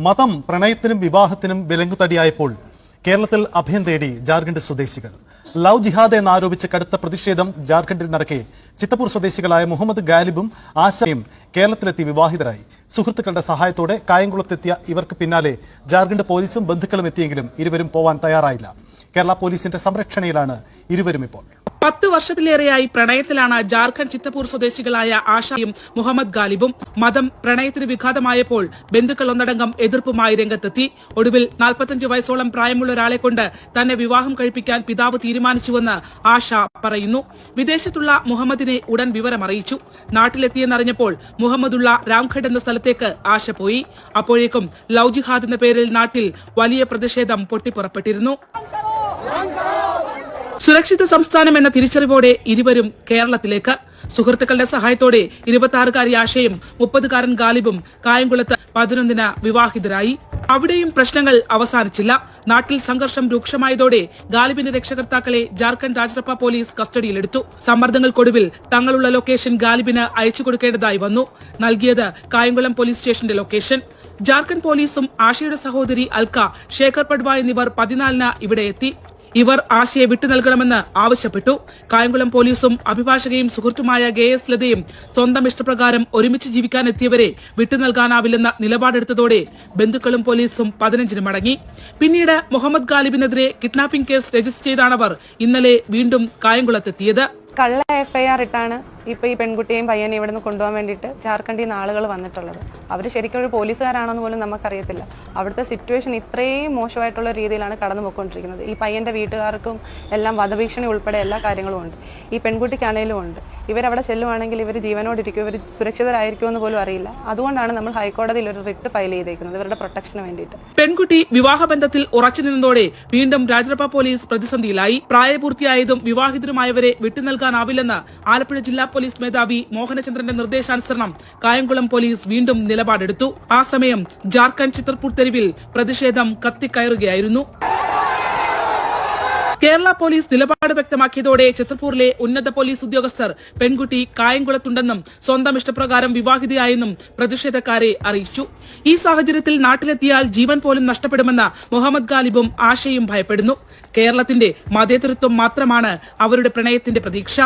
മതം പ്രണയത്തിനും വിവാഹത്തിനും വിലങ്ങുതടിയായപ്പോൾ കേരളത്തിൽ അഭയം തേടി ജാർഖണ്ഡ് സ്വദേശികൾ. ലവ് ജിഹാദ് എന്നാരോപിച്ച് കടുത്ത പ്രതിഷേധം ജാർഖണ്ഡിൽ നടക്കെ ചിത്തപ്പൂർ സ്വദേശികളായ മുഹമ്മദ് ഗാലിബും ആശയും കേരളത്തിലെത്തി വിവാഹിതരായി. സുഹൃത്തുക്കളുടെ സഹായത്തോടെ കായംകുളത്തെത്തിയ ഇവർക്ക് പിന്നാലെ ജാർഖണ്ഡ് പോലീസും ബന്ധുക്കളും എത്തിയെങ്കിലും ഇരുവരും പോവാൻ തയ്യാറായില്ല. കേരള പോലീസിന്റെ സംരക്ഷണയിലാണ് ഇരുവരും ഇപ്പോൾ. 10 വർഷത്തിലേറെയായി പ്രണയത്തിലാണ് ജാർഖണ്ഡ് ചിത്തപ്പൂർ സ്വദേശികളായ ആശയും മുഹമ്മദ് ഗാലിബും. മതം പ്രണയത്തിന് വിഘാതമായപ്പോൾ ബന്ധുക്കൾ ഒന്നടങ്കം എതിർപ്പുമായി രംഗത്തെത്തി. ഒടുവിൽ 45 വയസ്സോളം പ്രായമുള്ള ഒരാളെ കൊണ്ട് തന്നെ വിവാഹം കഴിപ്പിക്കാൻ പിതാവ് തീരുമാനിച്ചുവെന്ന് ആശ പറയുന്നു. വിദേശത്തുള്ള മുഹമ്മദിനെ ഉടൻ വിവരമറിയിച്ചു. നാട്ടിലെത്തിയെന്നറിഞ്ഞപ്പോൾ മുഹമ്മദുള്ള രാംഘഡ് എന്ന സ്ഥലത്തേക്ക് ആശ പോയി. അപ്പോഴേക്കും ലവ് ജിഹാദ് എന്ന പേരിൽ നാട്ടിൽ വലിയ പ്രതിഷേധം പൊട്ടിപ്പുറപ്പെട്ടിരുന്നു. സുരക്ഷിത സംസ്ഥാനം എന്ന തിരിച്ചറിവോടെ ഇരുവരും കേരളത്തിലേക്ക്. സുഹൃത്തുക്കളുടെ സഹായത്തോടെ 26-കാരി ആശയും 30-കാരൻ ഗാലിബും കായംകുളത്ത് 11-ന് വിവാഹിതരായി. അവിടെയും പ്രശ്നങ്ങൾ അവസാനിച്ചില്ല. നാട്ടിൽ സംഘർഷം രൂക്ഷമായതോടെ ഗാലിബിന്റെ രക്ഷകർത്താക്കളെ ജാർഖണ്ഡ് രാജറപ്പ പോലീസ് കസ്റ്റഡിയിലെടുത്തു. സമ്മർദ്ദങ്ങൾക്കൊടുവിൽ തങ്ങളുള്ള ലൊക്കേഷൻ ഗാലിബിന് അയച്ചു കൊടുക്കേണ്ടതായി വന്നു. നൽകിയത് കായംകുളം പോലീസ് സ്റ്റേഷന്റെ ലൊക്കേഷൻ. ജാർഖണ്ഡ് പോലീസും ആശയുടെ സഹോദരി അൽക്ക, ശേഖർ പഡ്വ എന്നിവർ 14-ന് ഇവിടെ എത്തി. ഇവർ ആശയെ വിട്ടു നൽകണമെന്ന് ആവശ്യപ്പെട്ടു. കായംകുളം പോലീസും അഭിഭാഷകയും സുഹൃത്തുമായ GS ലതയും സ്വന്തം ഇഷ്ടപ്രകാരം ഒരുമിച്ച് ജീവിക്കാനെത്തിയവരെ വിട്ടു നൽകാനാവില്ലെന്ന നിലപാടെടുത്തതോടെ ബന്ധുക്കളും പോലീസും 15-ന് മടങ്ങി. പിന്നീട് മുഹമ്മദ് ഗാലിബിനെതിരെ കിഡ്നാപ്പിംഗ് കേസ് രജിസ്റ്റർ ചെയ്താണവർ ഇന്നലെ വീണ്ടും കായംകുളത്തെത്തിയത്. കള്ള FIR ഇട്ടാണ് ഇപ്പൊ ഈ പെൺകുട്ടിയെയും പയ്യനെ ഇവിടെ നിന്ന് കൊണ്ടുപോകാൻ വേണ്ടിയിട്ട് ജാർഖണ്ഡിൽ നിന്ന് ആളുകൾ വന്നിട്ടുള്ളത്. അവർ ശരിക്കും ഒരു പോലീസുകാരാണെന്ന് പോലും നമുക്കറിയത്തില്ല. അവിടുത്തെ സിറ്റുവേഷൻ ഇത്രയും മോശമായിട്ടുള്ള രീതിയിലാണ് കടന്നു പോയിക്കൊണ്ടിരിക്കുന്നത്. ഈ പയ്യന്റെ വീട്ടുകാർക്കും എല്ലാം വധഭീഷണി ഉൾപ്പെടെ എല്ലാ കാര്യങ്ങളും ഉണ്ട്. ഈ പെൺകുട്ടിക്കാണേലും ഉണ്ട്. ഇവരവിടെ ചെല്ലുവാണെങ്കിൽ ഇവർ ജീവനോടിരിക്കും, ഇവർ സുരക്ഷിതരായിരിക്കുമെന്ന് പോലും അറിയില്ല. അതുകൊണ്ടാണ് നമ്മൾ ഹൈക്കോടതിയിൽ ഒരു റിട്ട് ഫയൽ ചെയ്തേക്കുന്നത് ഇവരുടെ പ്രൊട്ടക്ഷന് വേണ്ടിയിട്ട്. പെൺകുട്ടി വിവാഹബന്ധത്തിൽ ഉറച്ചു നിന്നതോടെ വീണ്ടും രാജറപ്പ പോലീസ് പ്രതിസന്ധിയിലായി. പ്രായപൂർത്തിയായതും വിവാഹിതരുമായവരെ വിട്ടു നൽകാനാവില്ലെന്ന് ആലപ്പുഴ ജില്ലാ പോലീസ് മേധാവി മോഹനചന്ദ്രന്റെ നിർദ്ദേശാനുസരണം കായംകുളം പോലീസ് വീണ്ടും നിലപാടെടുത്തു. ആ സമയം ജാർഖണ്ഡ് ചിത്തർപൂർ തെരുവിൽ പ്രതിഷേധം കത്തിക്കയറുകയായിരുന്നു. കേരള പോലീസ് നിലപാട് വ്യക്തമാക്കിയതോടെ ചിത്തർപൂരിലെ ഉന്നത പോലീസ് ഉദ്യോഗസ്ഥർ പെൺകുട്ടി കായംകുളത്തുണ്ടെന്നും സ്വന്തം ഇഷ്ടപ്രകാരം വിവാഹിതയായെന്നും പ്രതിഷേധക്കാരെ അറിയിച്ചു. ഈ സാഹചര്യത്തിൽ നാട്ടിലെത്തിയാൽ ജീവൻ പോലും നഷ്ടപ്പെടുമെന്ന് മുഹമ്മദ് ഗാലിബും ആശയും ഭയപ്പെടുന്നു. കേരളത്തിന്റെ മതേതരത്വം മാത്രമാണ് അവരുടെ പ്രണയത്തിന്റെ പ്രതീക്ഷ.